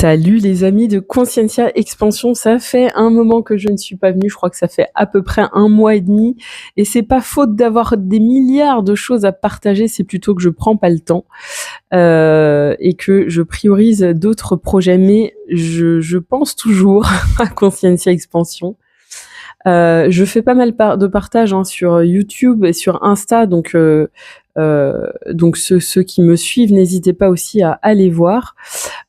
Salut les amis de Conscientia Expansion, ça fait un moment que je ne suis pas venue, je crois que ça fait à peu près 1 mois et demi, et c'est pas faute d'avoir des milliards de choses à partager, c'est plutôt que je prends pas le temps, et que je priorise d'autres projets, mais je pense toujours à Conscientia Expansion. Je fais pas mal de partages sur YouTube et sur Insta, donc ceux qui me suivent, n'hésitez pas aussi à aller voir.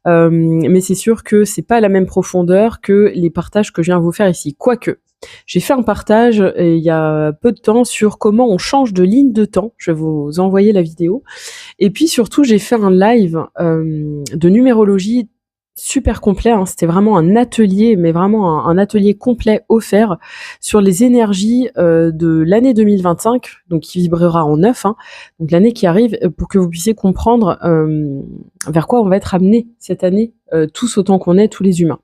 Mais c'est sûr que c'est pas la même profondeur que les partages que je viens vous faire ici. Quoique, j'ai fait un partage il y a peu de temps sur comment on change de ligne de temps. Je vais vous envoyer la vidéo. Et puis surtout, j'ai fait un live de numérologie super complet, hein. C'était vraiment un atelier, mais vraiment un atelier complet offert sur les énergies de l'année 2025, donc qui vibrera en 9, hein, donc l'année qui arrive, pour que vous puissiez comprendre vers quoi on va être amené cette année, tous autant qu'on est, tous les humains.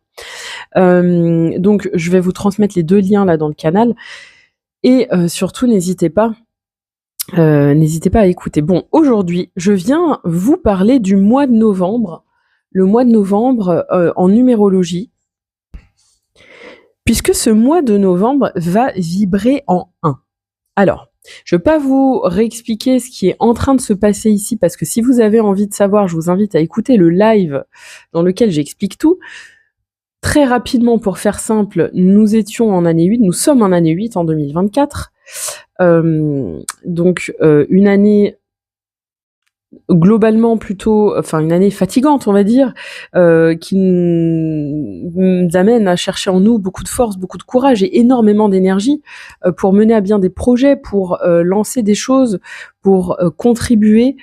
Donc je vais vous transmettre les 2 liens là dans le canal, et surtout n'hésitez pas à écouter. Bon, aujourd'hui, je viens vous parler du mois de novembre. Le mois de novembre en numérologie, puisque ce mois de novembre va vibrer en 1. Alors, je ne vais pas vous réexpliquer ce qui est en train de se passer ici, parce que si vous avez envie de savoir, je vous invite à écouter le live dans lequel j'explique tout. Très rapidement, pour faire simple, nous sommes en année 8 en 2024. Donc, une année globalement plutôt, une année fatigante, on va dire, qui nous amène à chercher en nous beaucoup de force, beaucoup de courage et énormément d'énergie pour mener à bien des projets, pour lancer des choses, pour contribuer,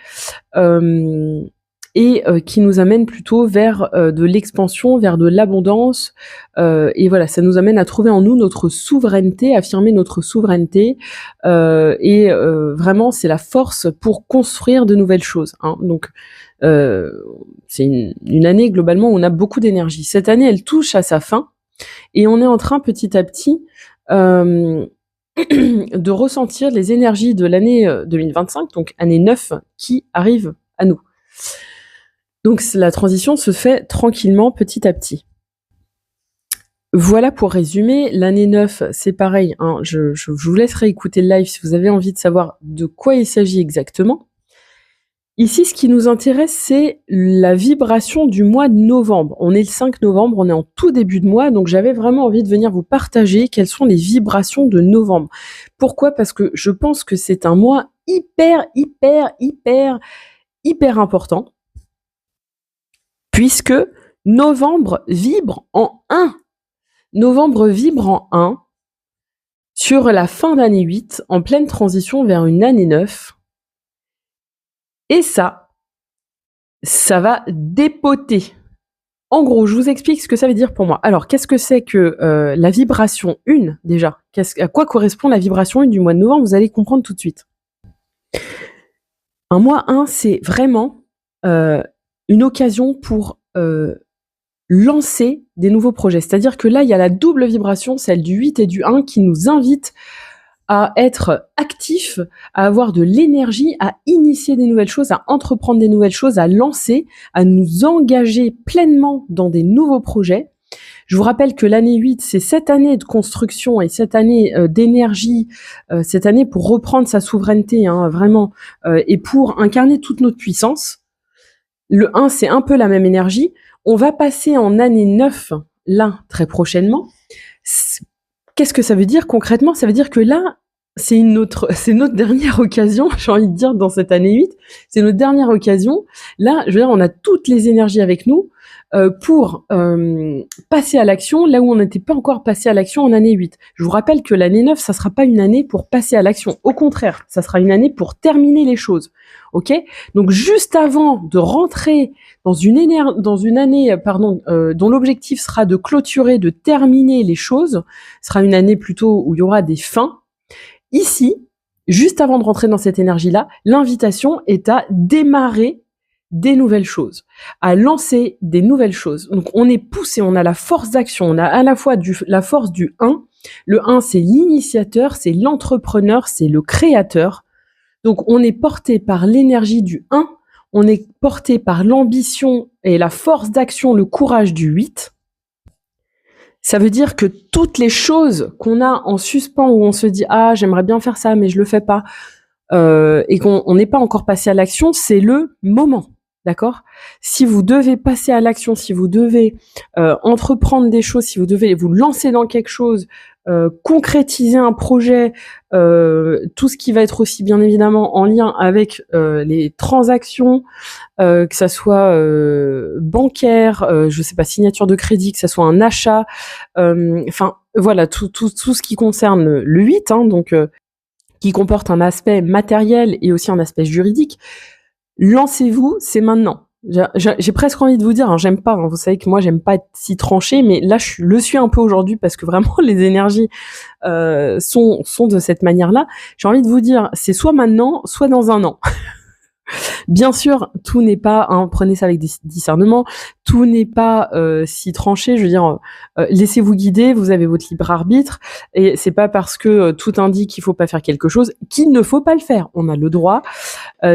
et qui nous amène plutôt vers de l'expansion, vers de l'abondance, et voilà, ça nous amène à trouver en nous notre souveraineté, affirmer notre souveraineté, et vraiment c'est la force pour construire de nouvelles choses, hein. Donc c'est une année globalement où on a beaucoup d'énergie. Cette année, elle touche à sa fin et on est en train petit à petit de ressentir les énergies de l'année 2025, donc année 9, qui arrive à nous. Donc la transition se fait tranquillement, petit à petit. Voilà pour résumer. L'année 9, c'est pareil, hein, je vous laisserai écouter le live si vous avez envie de savoir de quoi il s'agit exactement. Ici, ce qui nous intéresse, c'est la vibration du mois de novembre. On est le 5 novembre, on est en tout début de mois, donc j'avais vraiment envie de venir vous partager quelles sont les vibrations de novembre. Pourquoi ? Parce que je pense que c'est un mois hyper important, puisque novembre vibre en 1. Novembre vibre en 1 sur la fin d'année 8, en pleine transition vers une année 9. Et ça va dépoter. En gros, je vous explique ce que ça veut dire pour moi. Alors, qu'est-ce que c'est que la vibration 1, déjà ? À quoi correspond la vibration 1 du mois de novembre ? Vous allez comprendre tout de suite. Un mois 1, c'est vraiment une occasion pour lancer des nouveaux projets. C'est-à-dire que là, il y a la double vibration, celle du 8 et du 1, qui nous invite à être actifs, à avoir de l'énergie, à initier des nouvelles choses, à entreprendre des nouvelles choses, à lancer, à nous engager pleinement dans des nouveaux projets. Je vous rappelle que l'année 8, c'est cette année de construction et cette année d'énergie, cette année pour reprendre sa souveraineté, hein, vraiment, et pour incarner toute notre puissance. Le 1, c'est un peu la même énergie. On va passer en année 9, là, très prochainement. Qu'est-ce que ça veut dire concrètement ? Ça veut dire que là, c'est notre dernière occasion, j'ai envie de dire, dans cette année 8, c'est notre dernière occasion. Là, je veux dire, on a toutes les énergies avec nous pour passer à l'action, là où on n'était pas encore passé à l'action en année 8. Je vous rappelle que l'année 9, ça sera pas une année pour passer à l'action. Au contraire, ça sera une année pour terminer les choses. Ok ? Donc, juste avant de rentrer dans une année, dont l'objectif sera de clôturer, de terminer les choses, sera une année plutôt où il y aura des fins. Ici, juste avant de rentrer dans cette énergie-là, l'invitation est à démarrer des nouvelles choses, à lancer des nouvelles choses. Donc, on est poussé, on a la force d'action, on a à la fois la force du 1. Le 1, c'est l'initiateur, c'est l'entrepreneur, c'est le créateur. Donc, on est porté par l'énergie du 1. on est porté par l'ambition et la force d'action, le courage du 8, ça veut dire que toutes les choses qu'on a en suspens où on se dit ah j'aimerais bien faire ça mais je le fais pas et qu'on n'est pas encore passé à l'action, c'est le moment, d'accord ? Si vous devez passer à l'action, si vous devez entreprendre des choses, si vous devez vous lancer dans quelque chose, concrétiser un projet, tout ce qui va être aussi bien évidemment en lien avec les transactions, que ça soit bancaire, je sais pas, signature de crédit, que ça soit un achat, enfin voilà, tout ce qui concerne le 8, hein, donc qui comporte un aspect matériel et aussi un aspect juridique. Lancez-vous, c'est maintenant. J'ai presque envie de vous dire, hein, j'aime pas, hein, vous savez que moi j'aime pas être si tranchée, mais là je le suis un peu aujourd'hui parce que vraiment les énergies sont de cette manière-là. J'ai envie de vous dire, c'est soit maintenant, soit dans un an. Bien sûr, tout n'est pas, hein, prenez ça avec discernement, tout n'est pas si tranché, je veux dire, laissez-vous guider, vous avez votre libre arbitre, et c'est pas parce que tout indique qu'il faut pas faire quelque chose qu'il ne faut pas le faire. On a le droit,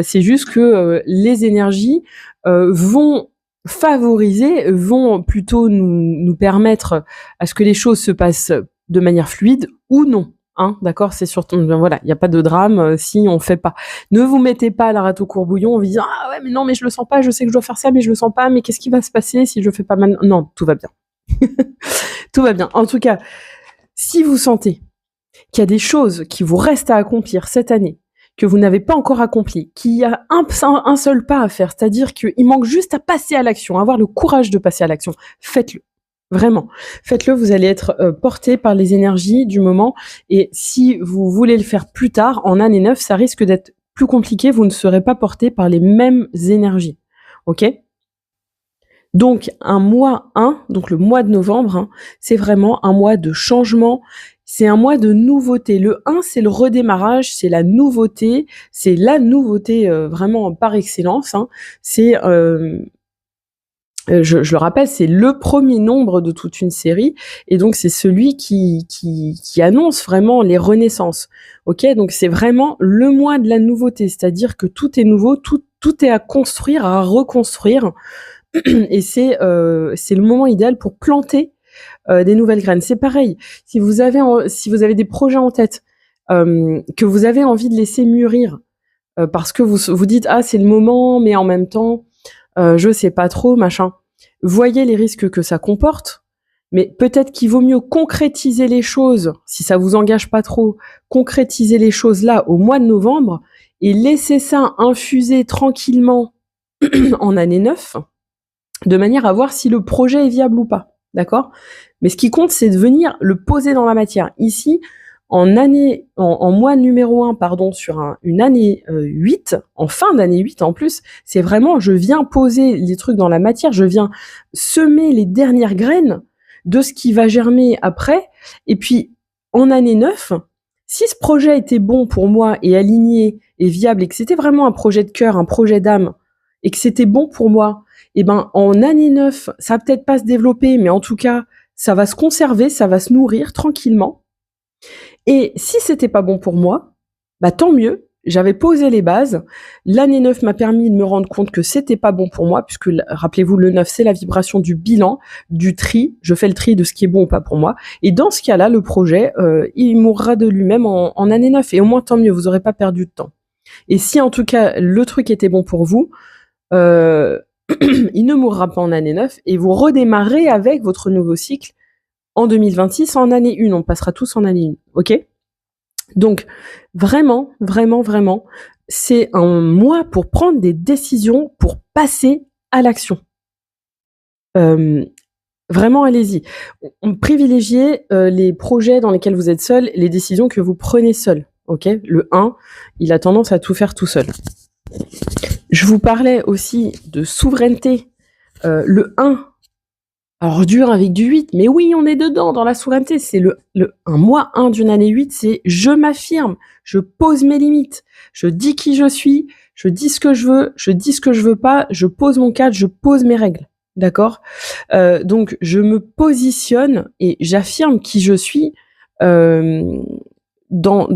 c'est juste que les énergies vont favoriser, vont plutôt nous permettre à ce que les choses se passent de manière fluide ou non. Hein, d'accord, c'est surtout, voilà, il n'y a pas de drame si on fait pas. Ne vous mettez pas à la rate au courbouillon en vous disant ah ouais mais non mais je le sens pas, je sais que je dois faire ça mais je le sens pas, mais qu'est-ce qui va se passer si je fais pas maintenant ? Non, tout va bien. Tout va bien. En tout cas, si vous sentez qu'il y a des choses qui vous restent à accomplir cette année, que vous n'avez pas encore accompli, qu'il y a un seul pas à faire, c'est-à-dire qu'il manque juste à passer à l'action, à avoir le courage de passer à l'action, faites-le. Vraiment, faites-le, vous allez être porté par les énergies du moment, et si vous voulez le faire plus tard, en année 9, ça risque d'être plus compliqué, vous ne serez pas porté par les mêmes énergies, ok ? Donc un mois 1, donc le mois de novembre, hein, c'est vraiment un mois de changement, c'est un mois de nouveauté. Le 1, c'est le redémarrage, c'est la nouveauté vraiment par excellence, hein. C'est je le rappelle, c'est le premier nombre de toute une série, et donc c'est celui qui annonce vraiment les renaissances. Ok, donc c'est vraiment le mois de la nouveauté, c'est-à-dire que tout est nouveau, tout est à construire, à reconstruire, et c'est le moment idéal pour planter des nouvelles graines. C'est pareil, si vous avez des projets en tête, que vous avez envie de laisser mûrir, parce que vous dites ah c'est le moment, mais en même temps je sais pas trop, machin. Voyez les risques que ça comporte, mais peut-être qu'il vaut mieux concrétiser les choses, si ça vous engage pas trop, concrétiser les choses là au mois de novembre et laisser ça infuser tranquillement en année 9, de manière à voir si le projet est viable ou pas. D'accord ? Mais ce qui compte, c'est de venir le poser dans la matière. Ici, en mois numéro 1, pardon, sur une année 8, en fin d'année 8 en plus, c'est vraiment, je viens poser les trucs dans la matière, je viens semer les dernières graines de ce qui va germer après, et puis en année 9, si ce projet était bon pour moi et aligné et viable, et que c'était vraiment un projet de cœur, un projet d'âme, et que c'était bon pour moi, et ben en année 9, ça va peut-être pas se développer, mais en tout cas, ça va se conserver, ça va se nourrir tranquillement. Et si c'était pas bon pour moi, bah tant mieux, j'avais posé les bases. L'année 9 m'a permis de me rendre compte que c'était pas bon pour moi, puisque rappelez-vous, le 9, c'est la vibration du bilan, du tri. Je fais le tri de ce qui est bon ou pas pour moi. Et dans ce cas-là, le projet, il mourra de lui-même en année 9. Et au moins, tant mieux, vous aurez pas perdu de temps. Et si en tout cas, le truc était bon pour vous, il ne mourra pas en année 9 et vous redémarrez avec votre nouveau cycle en 2026 en année 1. On passera tous en année 1, ok ? Donc, vraiment, vraiment, vraiment, c'est un mois pour prendre des décisions, pour passer à l'action. Vraiment, allez-y. Privilégiez les projets dans lesquels vous êtes seul, les décisions que vous prenez seul, ok ? Le 1, il a tendance à tout faire tout seul. Je vous parlais aussi de souveraineté. Le 1, alors dur avec du 8, mais oui, on est dedans, dans la souveraineté. C'est un mois 1 d'une année 8, c'est je m'affirme, je pose mes limites, je dis qui je suis, je dis ce que je veux, je dis ce que je veux pas, je pose mon cadre, je pose mes règles. D'accord ? Donc, je me positionne et j'affirme qui je suis dans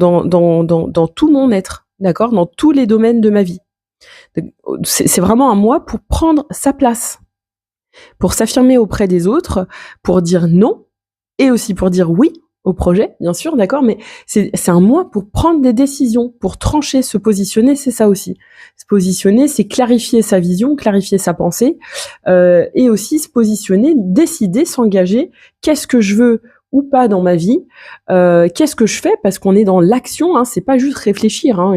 tout mon être. D'accord ? Dans tous les domaines de ma vie. C'est vraiment un mois pour prendre sa place, pour s'affirmer auprès des autres, pour dire non et aussi pour dire oui au projet, bien sûr, d'accord, mais c'est un mois pour prendre des décisions, pour trancher, se positionner, c'est ça aussi. Se positionner, c'est clarifier sa vision, clarifier sa pensée, et aussi se positionner, décider, s'engager. Qu'est-ce que je veux ou pas dans ma vie? Qu'est-ce que je fais? Parce qu'on est dans l'action, hein, c'est pas juste réfléchir. Hein,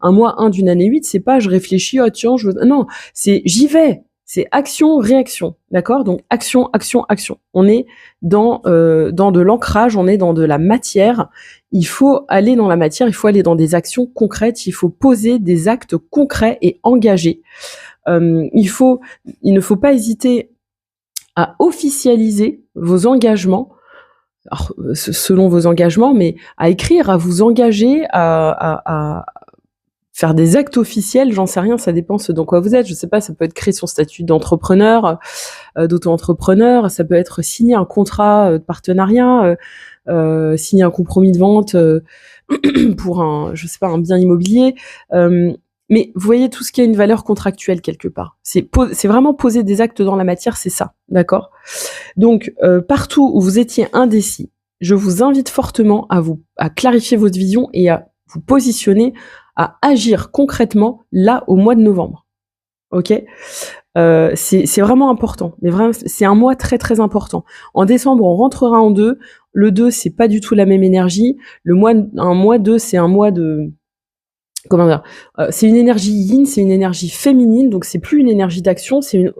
un mois 1 d'une année 8, c'est pas je réfléchis, oh tiens, je veux... Non, c'est j'y vais. C'est action, réaction, d'accord? Donc action, action, action. On est dans de l'ancrage, on est dans de la matière. Il faut aller dans la matière, il faut aller dans des actions concrètes, il faut poser des actes concrets et engagés. Il ne faut pas hésiter à officialiser vos engagements, alors, selon vos engagements, mais à écrire, à vous engager, à faire des actes officiels, j'en sais rien, ça dépend ce dans quoi vous êtes. Je sais pas, ça peut être créer son statut d'entrepreneur, d'auto-entrepreneur, ça peut être signer un contrat de partenariat, signer un compromis de vente pour je sais pas, un bien immobilier. Mais vous voyez tout ce qui a une valeur contractuelle quelque part. C'est vraiment poser des actes dans la matière, c'est ça, d'accord? Donc partout où vous étiez indécis, je vous invite fortement à clarifier votre vision et à vous positionner, à agir concrètement là au mois de novembre. Ok, c'est vraiment important, mais vraiment c'est un mois très très important. En décembre, on rentrera en 2. Le 2, c'est pas du tout la même énergie. Un mois 2, c'est un mois de comment dire, c'est une énergie yin, c'est une énergie féminine, donc c'est plus une énergie d'action,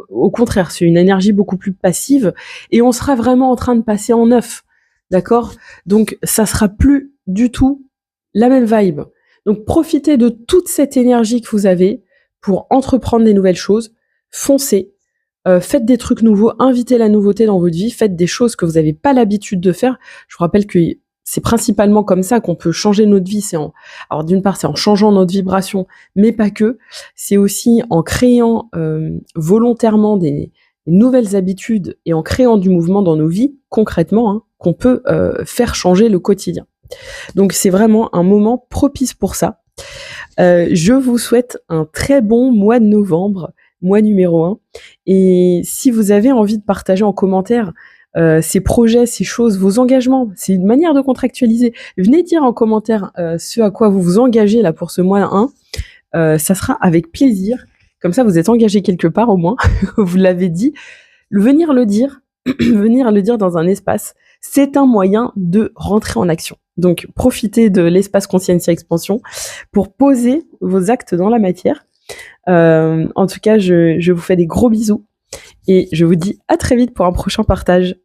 au contraire, c'est une énergie beaucoup plus passive, et on sera vraiment en train de passer en 9, d'accord? Donc ça sera plus du tout la même vibe. Donc profitez de toute cette énergie que vous avez pour entreprendre des nouvelles choses, foncez, faites des trucs nouveaux, invitez la nouveauté dans votre vie, faites des choses que vous n'avez pas l'habitude de faire. Je vous rappelle que c'est principalement comme ça qu'on peut changer notre vie. Alors d'une part, c'est en changeant notre vibration, mais pas que. C'est aussi en créant volontairement des nouvelles habitudes et en créant du mouvement dans nos vies, concrètement, hein, qu'on peut faire changer le quotidien. Donc c'est vraiment un moment propice pour ça. Je vous souhaite un très bon mois de novembre, mois numéro 1. Et si vous avez envie de partager en commentaire ces projets, ces choses, vos engagements, c'est une manière de contractualiser. Venez dire en commentaire ce à quoi vous vous engagez là pour ce mois 1. Ça sera avec plaisir. Comme ça, vous êtes engagé quelque part au moins. Vous l'avez dit. Venir le dire dans un espace, c'est un moyen de rentrer en action. Donc, profitez de l'espace Conscientia Expansion pour poser vos actes dans la matière. En tout cas, je vous fais des gros bisous et je vous dis à très vite pour un prochain partage.